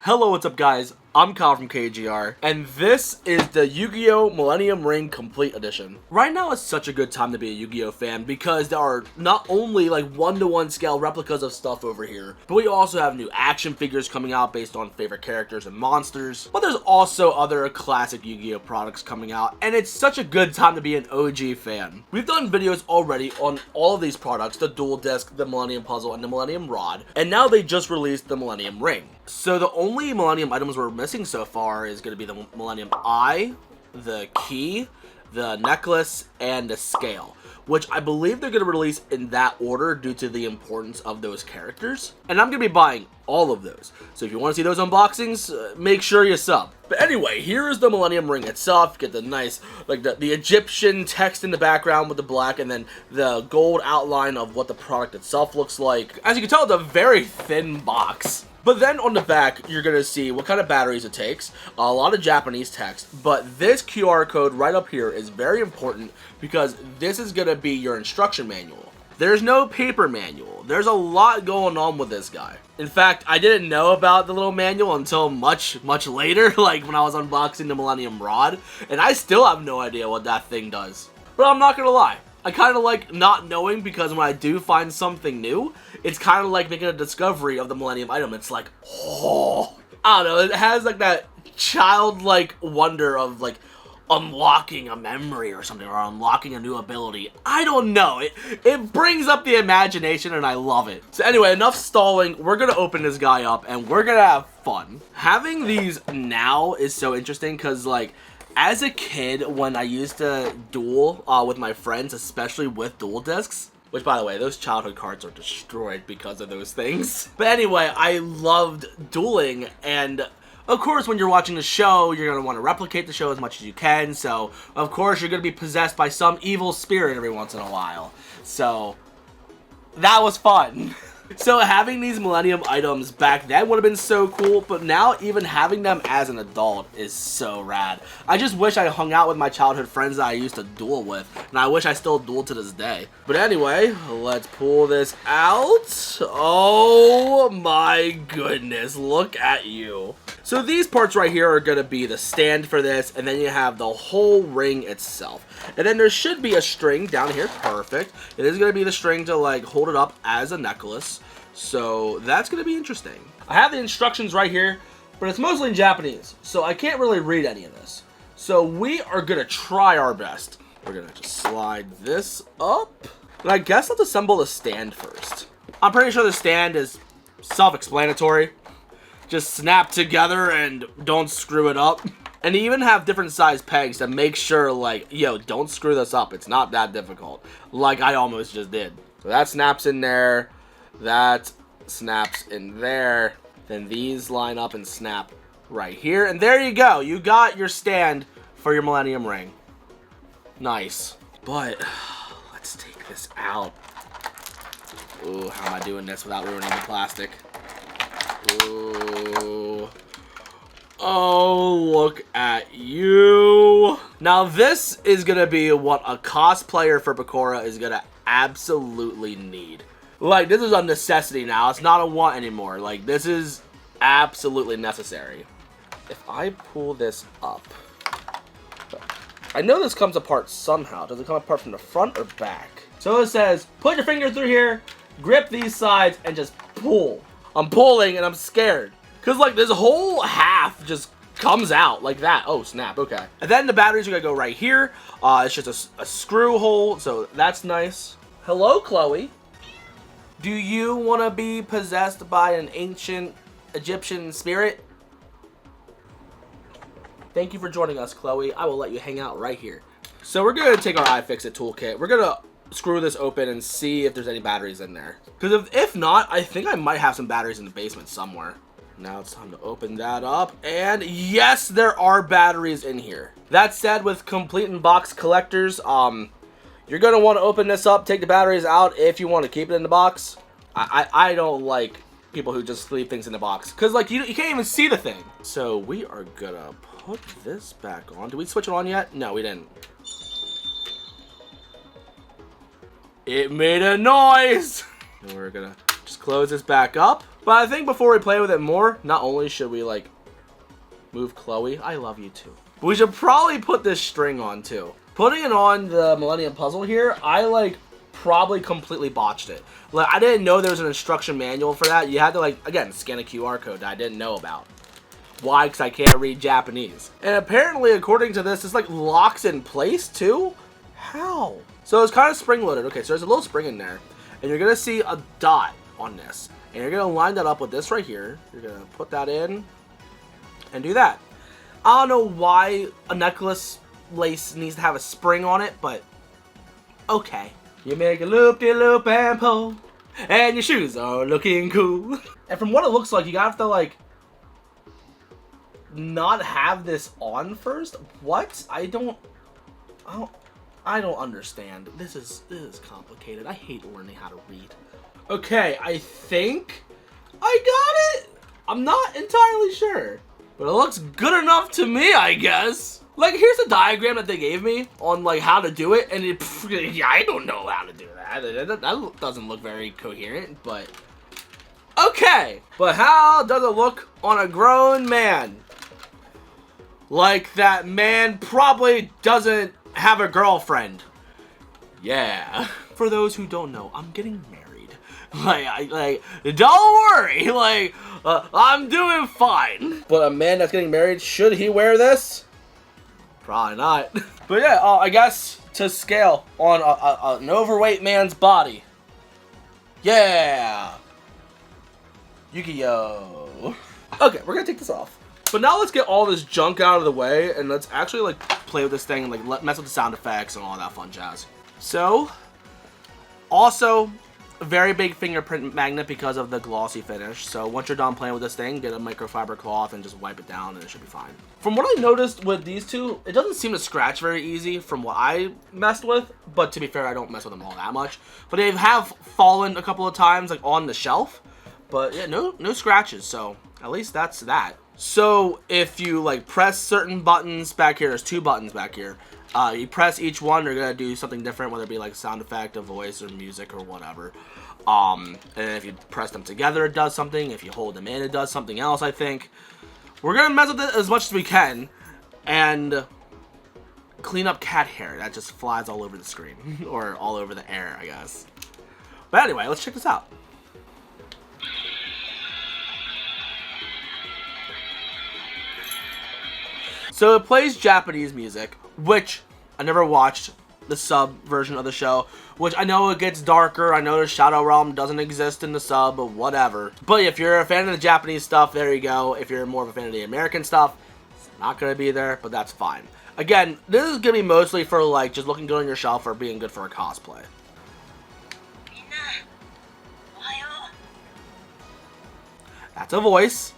Hello, what's up guys? I'm Kyle from KGR, and this is the Yu-Gi-Oh! Millennium Ring Complete Edition. Right now is such a good time to be a Yu-Gi-Oh! Fan because there are not only like one-to-one scale replicas of stuff over here, but we also have new action figures coming out based on favorite characters and monsters, but there's also other classic Yu-Gi-Oh! Products coming out, and it's such a good time to be an OG fan. We've done videos already on all of these products, the Dual Disc, the Millennium Puzzle, and the Millennium Rod, and now they just released the Millennium Ring. So the only Millennium items we're missing so far is going to be the Millennium Eye, the Key, the Necklace, and the Scale, which I believe they're going to release in that order due to the importance of those characters. And I'm going to be buying all of those. So if you want to see those unboxings, make sure you sub. But anyway, here is the Millennium Ring itself. Get the nice, like the Egyptian text in the background with the black, and then the gold outline of what the product itself looks like. As you can tell, it's a very thin box. But then on the back, you're going to see what kind of batteries it takes, a lot of Japanese text, but this QR code right up here is very important because this is going to be your instruction manual. There's no paper manual. There's a lot going on with this guy. In fact, I didn't know about the little manual until much later, like when I was unboxing the Millennium Rod, and I still have no idea what that thing does. But I'm not going to lie. I kind of like not knowing because when I do find something new, it's kind of like making a discovery of the Millennium item. It's like, oh, I don't know, it has like that childlike wonder of like unlocking a memory or something, or unlocking a new ability. I don't know, it brings up the imagination and I love it. So anyway, enough stalling, we're gonna open this guy up and we're gonna have fun. Having these now is so interesting because like, as a kid, when I used to duel with my friends, especially with dual discs, which by the way, those childhood cards are destroyed because of those things. But anyway, I loved dueling, and of course when you're watching the show, you're going to want to replicate the show as much as you can, so of course you're going to be possessed by some evil spirit every once in a while. So that was fun. So having these Millennium items back then would have been so cool, but now even having them as an adult is so rad. I just wish I hung out with my childhood friends that I used to duel with, and I wish I still duel to this day. But anyway, let's pull this out. Oh my goodness, look at you. So these parts right here are going to be the stand for this, and then you have the whole ring itself. And then there should be a string down here, perfect. It is going to be the string to like hold it up as a necklace. So that's going to be interesting. I have the instructions right here, but it's mostly in Japanese, so I can't really read any of this. So we are going to try our best. We're going to just slide this up. And I guess let's assemble the stand first. I'm pretty sure the stand is self-explanatory. Just snap together and don't screw it up. And you even have different size pegs to make sure, like, yo, don't screw this up. It's not that difficult, like I almost just did. So that snaps in there. That snaps in there. Then these line up and snap right here. And there you go. You got your stand for your Millennium Ring. Nice. But let's take this out. Ooh, how am I doing this without ruining the plastic? Ooh. Oh, look at you. Now this is going to be what a cosplayer for Bakura is going to absolutely need. Like, this is a necessity now. It's not a want anymore. Like, this is absolutely necessary. If I pull this up, I know this comes apart somehow. Does it come apart from the front or back? So it says, put your finger through here, grip these sides, and just pull. I'm pulling and I'm scared. Because, like, this whole half just comes out like that. Oh, snap. Okay. And then the batteries are going to go right here. It's just a screw hole, so that's nice. Hello, Chloe. Do you want to be possessed by an ancient Egyptian spirit? Thank you for joining us, Chloe. I will let you hang out right here. So we're going to take our iFixit toolkit. We're going to screw this open and see if there's any batteries in there. Because if not, I think I might have some batteries in the basement somewhere. Now it's time to open that up, and yes, there are batteries in here. That said, with complete in box collectors, you're gonna want to open this up, take the batteries out if you want to keep it in the box. I don't like people who just leave things in the box, because like you can't even see the thing. So we are gonna put this back on. Did we switch it on yet? No, we didn't. It made a noise. And we're gonna just close this back up. But I think before we play with it more, not only should we like move Chloe, I love you too, but we should probably put this string on too. Putting it on the Millennium puzzle here, I like probably completely botched it. Like, I didn't know there was an instruction manual for that. You had to like, again, scan a QR code that I didn't know about. Why? Because I can't read Japanese. And apparently, according to this like locks in place too. How? So it's kind of spring loaded. Okay, so there's a little spring in there, and you're gonna see a dot on this, and you're gonna line that up with this right here. You're gonna put that in and do that. I don't know why a necklace lace needs to have a spring on it, but okay. You make a loop-de-loop and pull, and your shoes are looking cool. And from what it looks like, you have to like not have this on first. What? I don't understand. This is complicated. I hate learning how to read. Okay, I think I got it. I'm not entirely sure, but it looks good enough to me, I guess. Like, here's a diagram that they gave me on like how to do it, and yeah, I don't know how to do that. That doesn't look very coherent, but okay. But how does it look on a grown man? Like that man probably doesn't have a girlfriend. Yeah. For those who don't know, I'm getting married. Like, don't worry. Like, I'm doing fine. But a man that's getting married, should he wear this? Probably not. But yeah, I guess to scale on an overweight man's body. Yeah. Yu-Gi-Oh. Okay, we're gonna take this off. But now let's get all this junk out of the way, and let's actually like play with this thing and like mess with the sound effects and all that fun jazz. So, also, a very big fingerprint magnet because of the glossy finish. So once you're done playing with this thing, get a microfiber cloth and just wipe it down and it should be fine. From what I noticed with these two, it doesn't seem to scratch very easy from what I messed with. But to be fair, I don't mess with them all that much. But they have fallen a couple of times like on the shelf. But yeah, no scratches. So at least that's that. So if you like press certain buttons back here, there's two buttons back here. You press each one, they're gonna do something different, whether it be like sound effect, a voice, or music, or whatever. And if you press them together, it does something. If you hold them in, it does something else, I think. We're gonna mess with it as much as we can, and clean up cat hair that just flies all over the screen, or all over the air, I guess. But anyway, let's check this out. So it plays Japanese music, which I never watched the sub version of the show, which I know it gets darker. I know the Shadow Realm doesn't exist in the sub, but whatever. But if you're a fan of the Japanese stuff, there you go. If you're more of a fan of the American stuff, it's not going to be there, but that's fine. Again, this is going to be mostly for like just looking good on your shelf or being good for a cosplay. That's a voice.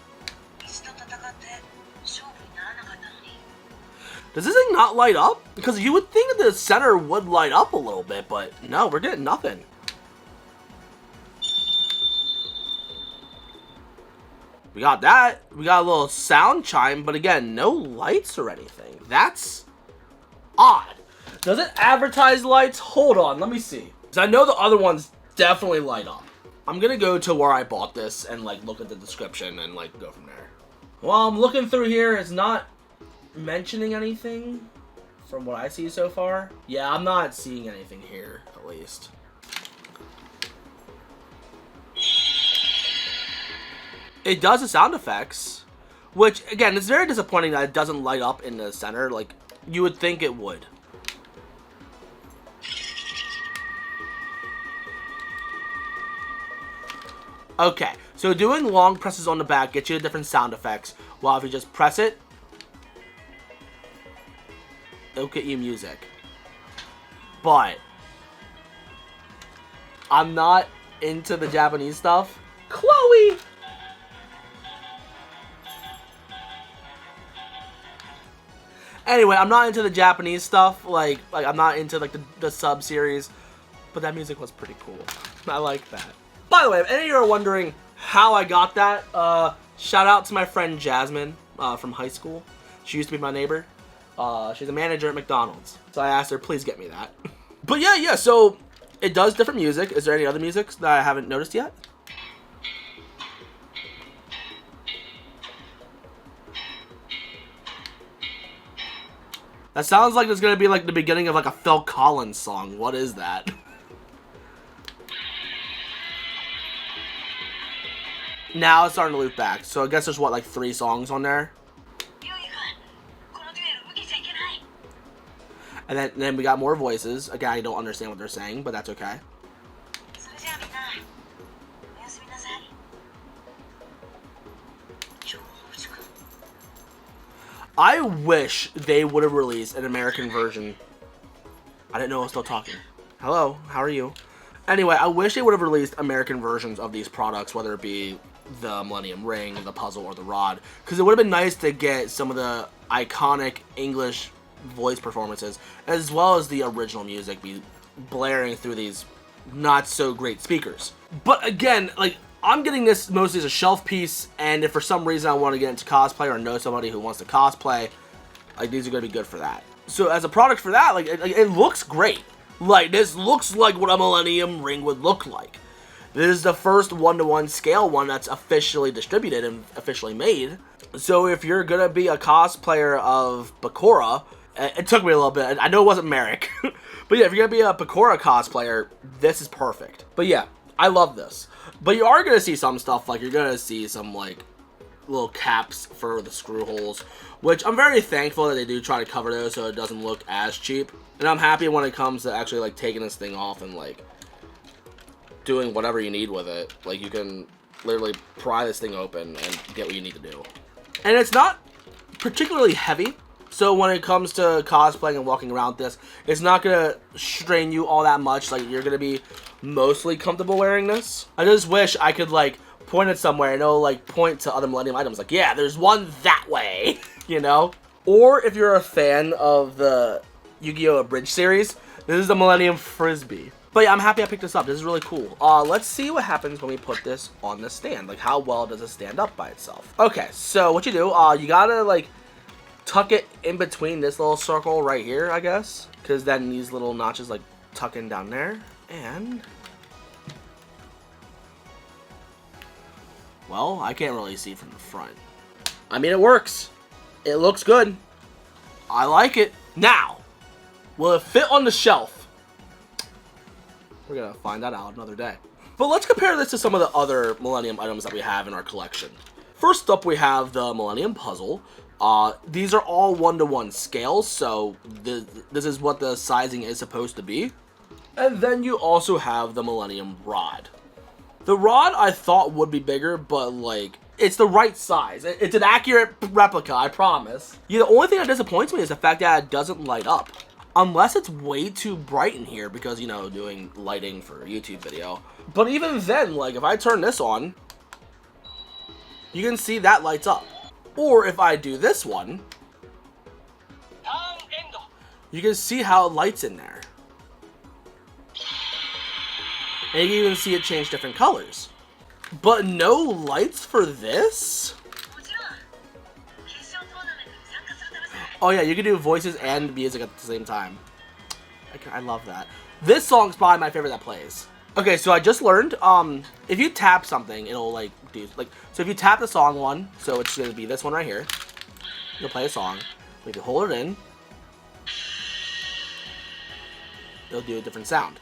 Does this thing not light up? Because you would think that the center would light up a little bit, but no, we're getting nothing. We got that. We got a little sound chime, but again, no lights or anything. That's odd. Does it advertise lights? Hold on, let me see. Because I know the other ones definitely light up. I'm going to go to where I bought this and like look at the description and like go from there. While I'm looking through here, it's not mentioning anything from what I see so far. Yeah, I'm not seeing anything here, at least. It does the sound effects, which again, it's very disappointing that it doesn't light up in the center like you would think it would. Okay, so doing long presses on the back gets you the different sound effects, while if you just press it, it'll get you music. But I'm not into the Japanese stuff. Chloe! Anyway, I'm not into the Japanese stuff. Like I'm not into like the sub series. But that music was pretty cool. I like that. By the way, if any of you are wondering how I got that, shout out to my friend Jasmine from high school. She used to be my neighbor. She's a manager at McDonald's. So I asked her, please get me that. But yeah, so it does different music. Is there any other music that I haven't noticed yet? That sounds like it's gonna be like the beginning of like a Phil Collins song. What is that? Now it's starting to loop back. So I guess there's what, like 3 songs on there? And then we got more voices. Again, I don't understand what they're saying, but that's okay. I wish they would have released an American version. I didn't know I was still talking. Hello, how are you? Anyway, I wish they would have released American versions of these products, whether it be the Millennium Ring, the puzzle, or the rod. Because it would have been nice to get some of the iconic English voice performances, as well as the original music be blaring through these not so great speakers. But again, like, I'm getting this mostly as a shelf piece, and if for some reason I want to get into cosplay or know somebody who wants to cosplay, like, these are going to be good for that. So as a product for that, like, it looks great. Like, this looks like what a Millennium Ring would look like. This is the first 1-to-1 scale one that's officially distributed and officially made. So if you're going to be a cosplayer of Bakura, it took me a little bit. I know it wasn't Merrick. But yeah, if you're going to be a Bakura cosplayer, this is perfect. But yeah, I love this. But you are going to see some stuff, like you're going to see some like little caps for the screw holes, which I'm very thankful that they do try to cover those so it doesn't look as cheap. And I'm happy when it comes to actually like taking this thing off and like doing whatever you need with it. Like you can literally pry this thing open and get what you need to do. And it's not particularly heavy. So when it comes to cosplaying and walking around this, it's not going to strain you all that much. Like, you're going to be mostly comfortable wearing this. I just wish I could, like, point it somewhere, you know, like, point to other Millennium items. Like, yeah, there's one that way, you know? Or if you're a fan of the Yu-Gi-Oh! Abridged series, this is the Millennium Frisbee. But yeah, I'm happy I picked this up. This is really cool. Let's see what happens when we put this on the stand. Like, how well does it stand up by itself? Okay, so what you do, you gotta, like, tuck it in between this little circle right here, I guess. Because then these little notches, like, tuck in down there. And well, I can't really see from the front. I mean, it works. It looks good. I like it. Now, will it fit on the shelf? We're going to find that out another day. But let's compare this to some of the other Millennium items that we have in our collection. First up, we have the Millennium Puzzle. These are all 1-to-1 scales, so this is what the sizing is supposed to be. And then you also have the Millennium Rod. The rod I thought would be bigger, but like, it's the right size. It's an accurate replica, I promise. Yeah, the only thing that disappoints me is the fact that it doesn't light up. Unless it's way too bright in here because, you know, doing lighting for a YouTube video. But even then, like, if I turn this on, you can see that lights up. Or if I do this one, you can see how it lights in there. And you can even see it change different colors. But no lights for this? Oh yeah, you can do voices and music at the same time. I love that. This song's probably my favorite that plays. Okay, so I just learned, if you tap something, it'll like do, like, so if you tap the song one, so it's gonna be this one right here, you'll play a song. If you hold it in, it'll do a different sound.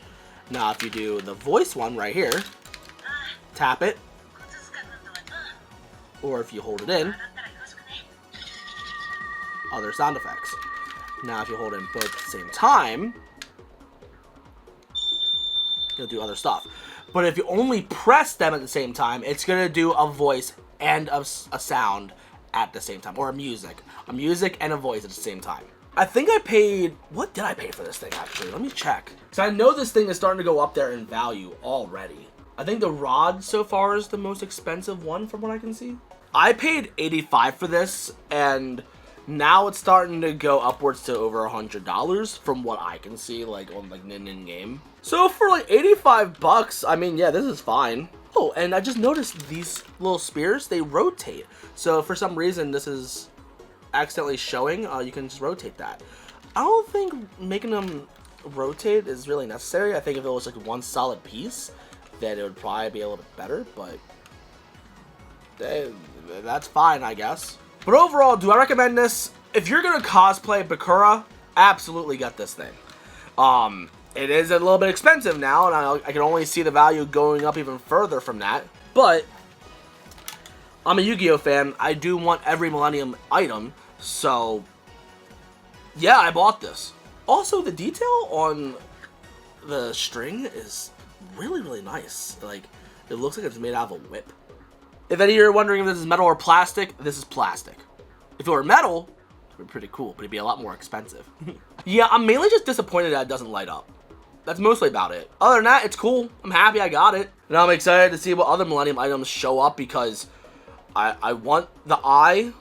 Now, if you do the voice one right here, tap it, or if you hold it in, other sound effects. Now, if you hold it in both at the same time, you'll do other stuff. But if you only press them at the same time, it's gonna do a voice and a sound at the same time, or a music and a voice at the same time. I think I paid, what did I pay for this thing actually? Let me check. So I know this thing is starting to go up there in value already. I think the rod so far is the most expensive one from what I can see. I paid $85 for this, and now it's starting to go upwards to over $100 from what I can see, like on like Nin game. So for like 85 bucks, I mean, yeah, this is fine. Oh, and I just noticed these little spears, they rotate. So for some reason, this is accidentally showing, you can just rotate that. I don't think making them rotate is really necessary. I think if it was like one solid piece, then it would probably be a little bit better, but that's fine, I guess. But overall, do I recommend this? If you're gonna cosplay Bakura, absolutely get this thing. It is a little bit expensive now, and I can only see the value going up even further from that. But I'm a Yu-Gi-Oh fan. I do want every Millennium item, so yeah, I bought this. Also, the detail on the string is really, really nice. Like, it looks like it's made out of a whip. If any of you are wondering if this is metal or plastic, this is plastic. If it were metal, it would be pretty cool, but it'd be a lot more expensive. Yeah, I'm mainly just disappointed that it doesn't light up. That's mostly about it. Other than that, it's cool. I'm happy I got it. And I'm excited to see what other Millennium items show up because I want the eye.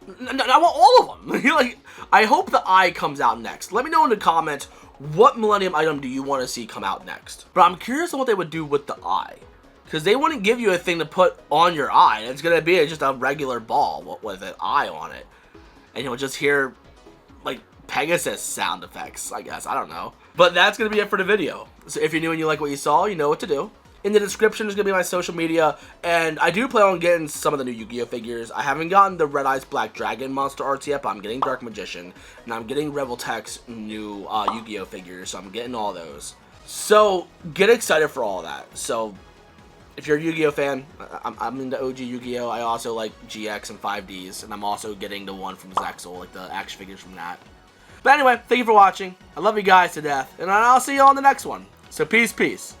I want all of them. Like, I hope the eye comes out next. Let me know in the comments what Millennium item do you want to see come out next. But I'm curious on what they would do with the eye. Because they wouldn't give you a thing to put on your eye. It's going to be just a regular ball with an eye on it. And you'll just hear, like, Pegasus sound effects, I guess. I don't know. But that's going to be it for the video. So if you're new and you like what you saw, you know what to do. In the description is going to be my social media. And I do plan on getting some of the new Yu-Gi-Oh figures. I haven't gotten the Red Eyes Black Dragon monster arts yet, but I'm getting Dark Magician. And I'm getting Reveltech's new Yu-Gi-Oh figures. So I'm getting all those. So get excited for all that. So if you're a Yu-Gi-Oh fan, I'm into OG Yu-Gi-Oh. I also like GX and 5Ds. And I'm also getting the one from Zexal, like the action figures from that. But anyway, thank you for watching. I love you guys to death. And I'll see you on the next one. So peace, peace.